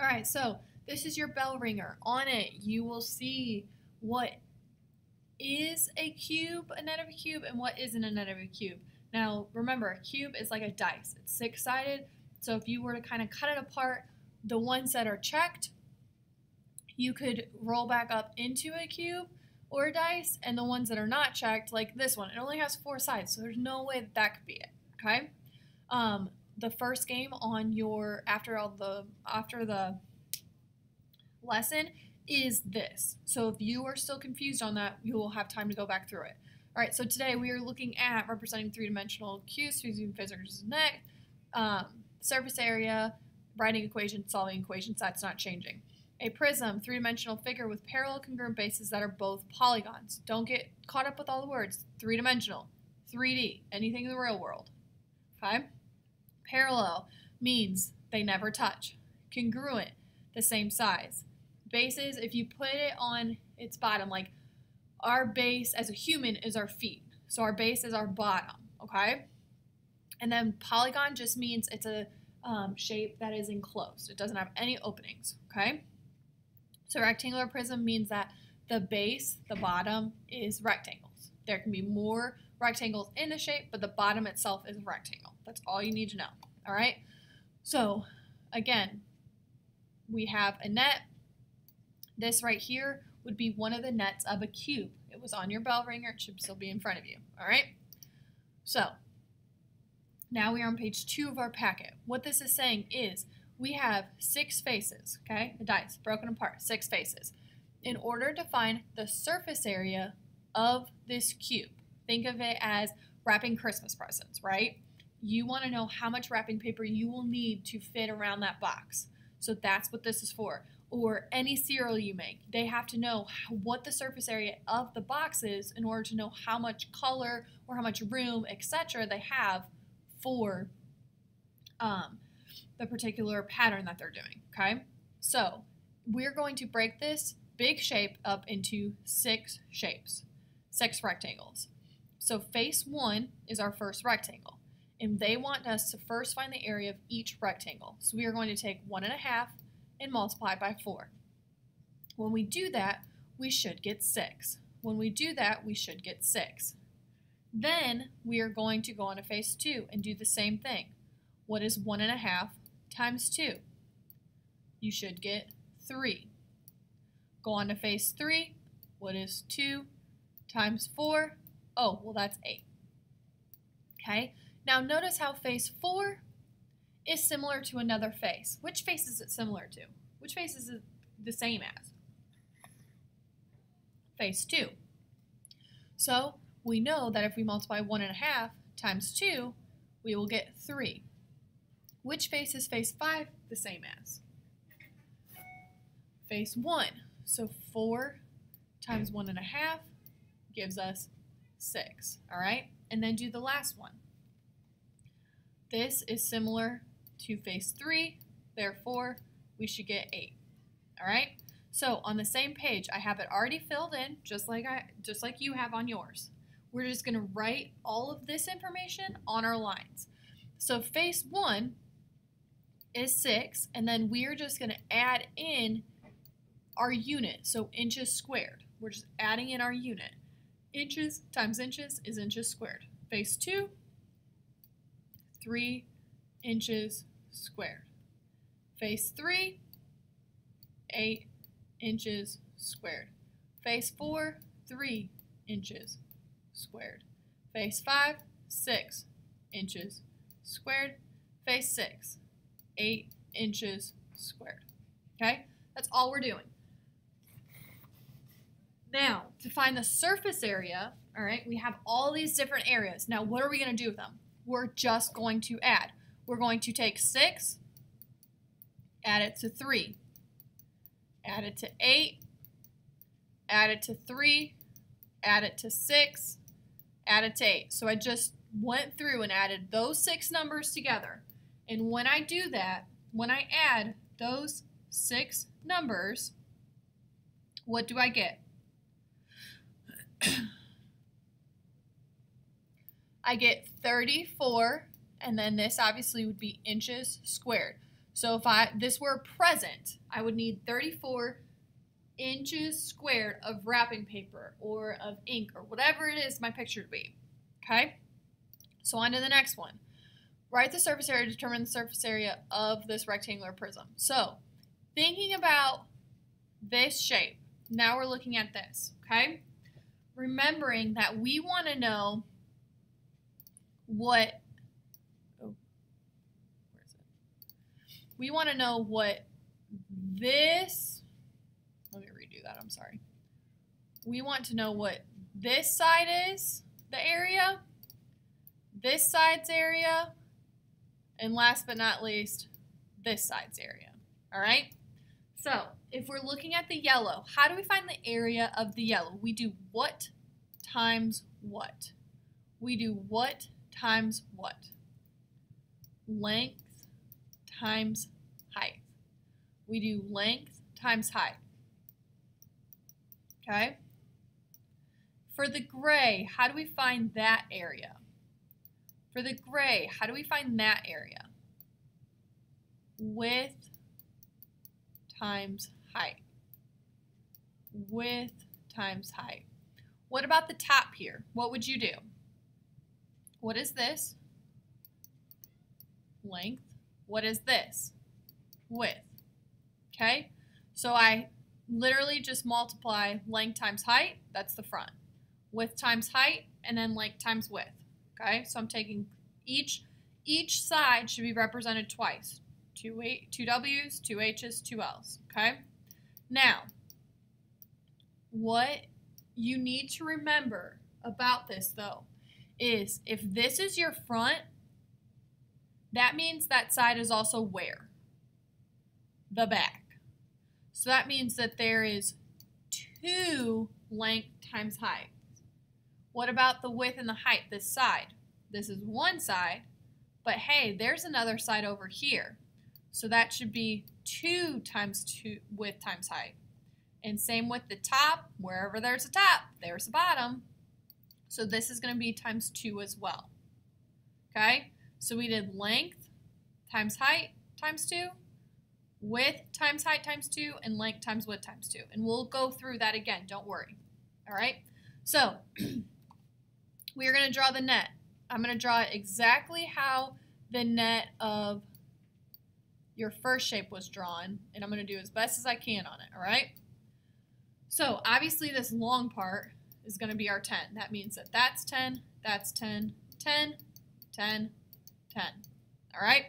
All right, so this is your bell ringer. On it, you will see what is a cube, a net of a cube, and what isn't a net of a cube. Now, remember, a cube is like a dice. It's six-sided, so if you were to kind of cut it apart, the ones that are checked, you could roll back up into a cube or a dice, and the ones that are not checked, like this one, it only has 4 sides, so there's no way that that could be it, okay? The first game on your, after the lesson is this. So if you are still confused on that, you will have time to go back through it. All right, so today we are looking at representing three-dimensional cubes using physics net, surface area, writing equations, solving equations, that's not changing. A prism, three-dimensional figure with parallel congruent bases that are both polygons. Don't get caught up with all the words. Three-dimensional, 3D, anything in the real world. Okay? Parallel means they never touch. Congruent, the same size. Bases, if you put it on its bottom, like our base as a human is our feet. So our base is our bottom, okay? And then polygon just means it's a shape that is enclosed. It doesn't have any openings, okay? So rectangular prism means that the base, the bottom, is rectangles. There can be more rectangles in the shape, but the bottom itself is a rectangle. That's all you need to know, all right? So, again, we have a net. This right here would be one of the nets of a cube. It was on your bell ringer. It should still be in front of you, all right? So, now we are on page 2 of our packet. What this is saying is we have 6 faces, okay? The dice broken apart, 6 faces. In order to find the surface area of this cube, think of it as wrapping Christmas presents, right? You want to know how much wrapping paper you will need to fit around that box. So that's what this is for. Or any cereal you make, they have to know what the surface area of the box is in order to know how much color or how much room, etc. they have for the particular pattern that they're doing, okay? So we're going to break this big shape up into 6 shapes, 6 rectangles. So face 1 is our first rectangle, and they want us to first find the area of each rectangle. So we are going to take 1.5 and multiply by 4. When we do that, we should get 6. When we do that, we should get 6. Then we are going to go on to face 2 and do the same thing. What is 1.5 times 2? You should get 3. Go on to face 3. What is 2 times 4? Oh, well, that's 8. Okay? Now notice how face 4 is similar to another face. Which face is it similar to? Which face is it the same as? Face 2. So we know that if we multiply 1.5 times 2, we will get 3. Which face is face 5 the same as? Face 1. So 4 times 1.5 gives us 6. All right? And then do the last one. This is similar to face 3, therefore we should get 8. All right? So on the same page, I have it already filled in, just like you have on yours. We're just going to write all of this information on our lines. So face 1 is 6, and then we're just going to add in our unit, so inches squared. We're just adding in our unit. Inches times inches is inches squared. Face 2, 3 inches squared. Face 3, 8 inches squared. Face 4, 3 inches squared. Face 5, 6 inches squared. Face 6, 8 inches squared. Okay? That's all we're doing. Now, to find the surface area, all right, we have all these different areas. Now, what are we going to do with them? We're just going to add. We're going to take 6, add it to 3, add it to 8, add it to 3, add it to 6, add it to 8. So I just went through and added those 6 numbers together. And when I do that, when I add those 6 numbers, what do I get? I get 34, and then this obviously would be inches squared. So if this were present, I would need 34 inches squared of wrapping paper or of ink or whatever it is my picture to be. Okay? So on to the next one. Write the surface area to determine the surface area of this rectangular prism. So thinking about this shape, now we're looking at this, okay? Remembering that we want to know what, we want to know what this, let me redo that, I'm sorry. We want to know what this side is, the area, this side's area, and last but not least, this side's area, all right? So if we're looking at the yellow, how do we find the area of the yellow? We do what times what? We do what times what? Length times height. We do length times height. Okay? For the gray, how do we find that area? For the gray, how do we find that area? Width times height. Width times height. What about the top here? What would you do? What is this? Length. What is this? Width. Okay? So I literally just multiply length times height. That's the front. Width times height, and then length times width. Okay? So I'm taking each side should be represented twice. Two W's, two H's, two L's. Okay? Now, what you need to remember about this, though, is if this is your front, that means that side is also where? The back. So that means that there is 2 length times height. What about the width and the height, this side? This is one side, but hey, there's another side over here. So that should be 2 times 2 width times height. And same with the top. Wherever there's a top, there's a bottom. So this is going to be times 2 as well. Okay? So we did length times height times 2, width times height times 2, and length times width times 2. And we'll go through that again. Don't worry. All right? So we are going to draw the net. I'm going to draw it exactly how the net of your first shape was drawn, and I'm going to do as best as I can on it, all right? So obviously this long part is going to be our 10. That means that that's 10, that's 10, 10, 10, 10, all right?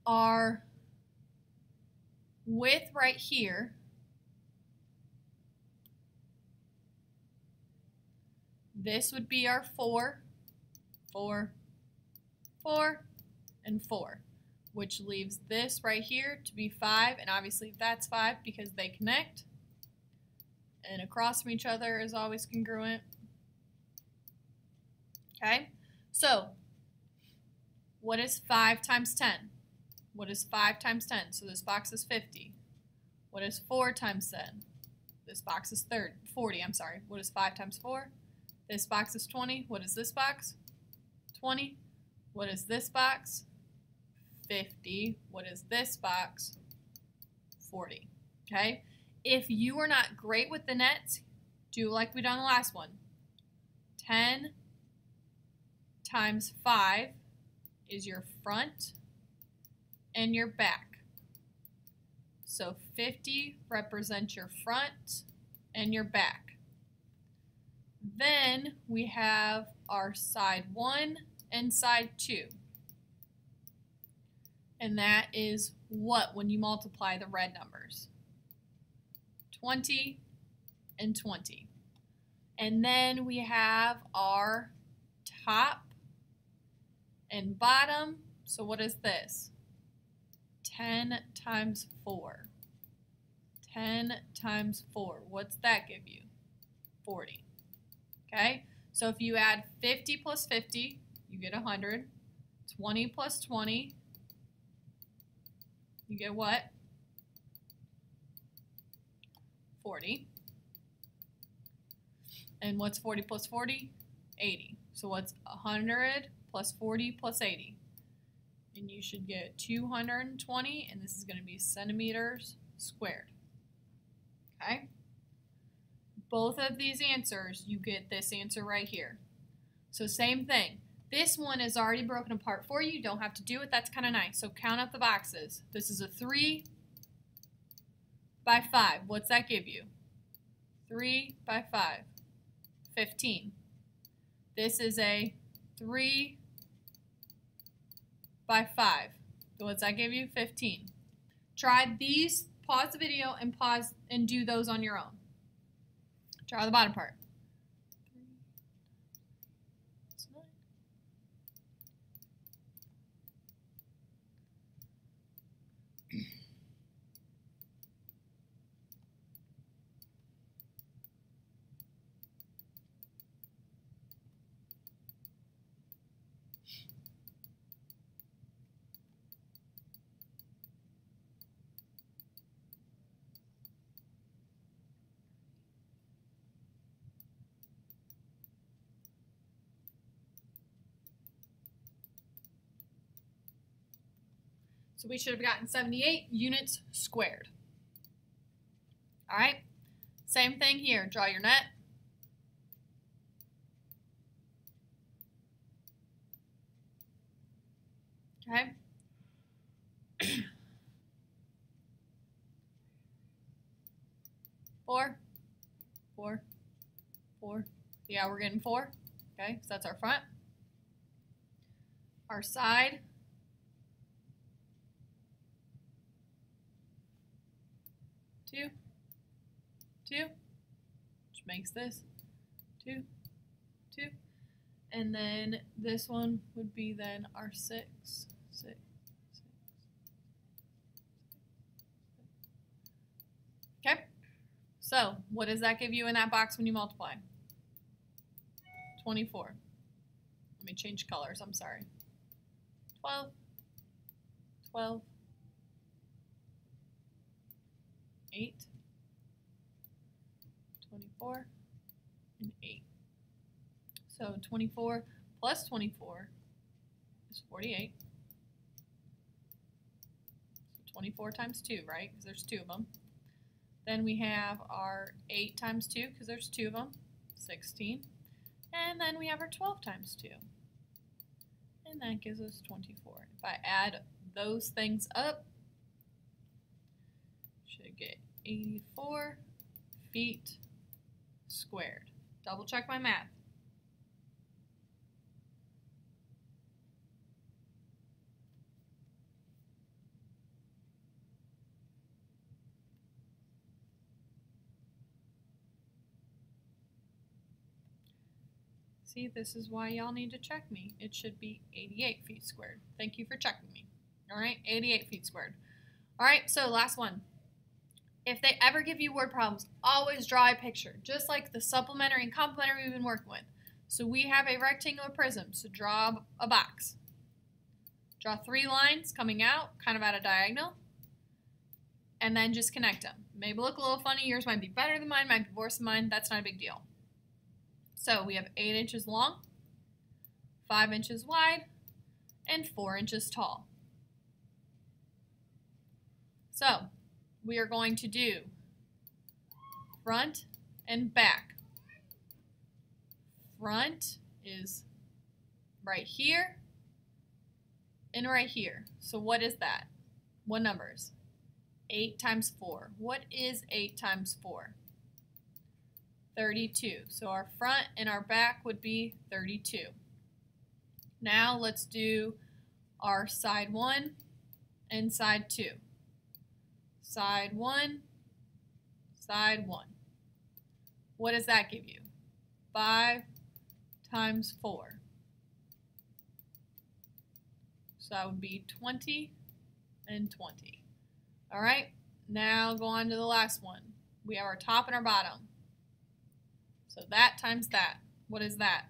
Our width right here, this would be our 4, 4, 4, and 4. Which leaves this right here to be 5, and obviously that's 5 because they connect. And across from each other is always congruent. Okay? So, what is 5 times 10? What is 5 times 10? So this box is 50. What is 4 times 10? This box is 40, I'm sorry. What is 5 times 4? This box is 20. What is this box? 20. What is this box? 50. What is this box? 40. Okay? If you are not great with the nets, do like we done the last one. 10 times 5 is your front and your back. So 50 represents your front and your back. Then we have our side 1 and side 2. And that is what when you multiply the red numbers? 20 and 20. And then we have our top and bottom. So what is this? 10 times 4. 10 times 4. What's that give you? 40. Okay? So if you add 50 plus 50, you get 100. 20 plus 20, you get what? 40. And what's 40 plus 40? 80. So what's 100 plus 40 plus 80? and you should get 220, and this is going to be centimeters squared. Okay? Both of these answers, you get this answer right here. So same thing. This one is already broken apart for you. You don't have to do it. That's kind of nice. So count up the boxes. This is a 3 by 5. What's that give you? 3 by 5. 15. This is a 3 by 5. What's that give you? 15. Try these. Pause the video and do those on your own. Draw the bottom part. So we should have gotten 78 units squared. All right, same thing here. Draw your net. Okay. Four. Yeah, we're getting 4. Okay, so that's our front. Our side. 2, which makes this 2, and then this one would be then our 6. Okay, so what does that give you in that box when you multiply? 24. Let me change colors, I'm sorry. 12, 8, 24, and 8. So 24 plus 24 is 48. So 24 times 2, right? Because there's 2 of them. Then we have our 8 times 2, because there's 2 of them, 16. And then we have our 12 times 2. And that gives us 24. If I add those things up, should get 84 feet squared. Double check my math. See, this is why y'all need to check me. It should be 88 feet squared. Thank you for checking me. All right, 88 feet squared. All right, so last one. If they ever give you word problems, always draw a picture, just like the supplementary and complementary we've been working with. So we have a rectangular prism, so draw a box. Draw 3 lines coming out, kind of at a diagonal, and then just connect them. Maybe look a little funny. Yours might be better than mine, might be worse than mine. That's not a big deal. So we have 8 inches long, 5 inches wide, and 4 inches tall. So we are going to do front and back. Front is right here and right here. So what is that? What numbers? 8 times 4. What is 8 times 4? 32. So our front and our back would be 32. Now let's do our side 1 and side 2. Side 1, side 1. What does that give you? 5 times 4. So that would be 20 and 20. All right, now go on to the last one. We have our top and our bottom. So that times that. What is that?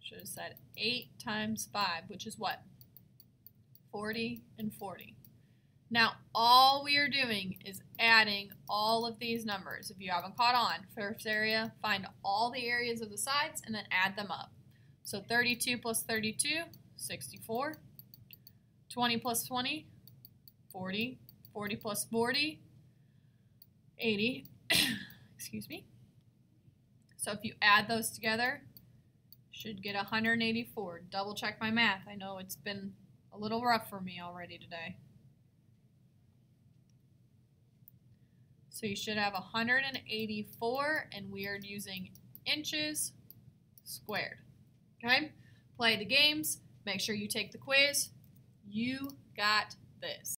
Should have said 8 times 5, which is what? 40 and 40. Now, all we are doing is adding all of these numbers. If you haven't caught on, first area, find all the areas of the sides and then add them up. So 32 plus 32, 64. 20 plus 20, 40. 40 plus 40, 80. Excuse me. So if you add those together, should get 184. Double check my math. I know it's been a little rough for me already today. So you should have 184, and we are using inches squared. Okay? Play the games. Make sure you take the quiz. You got this.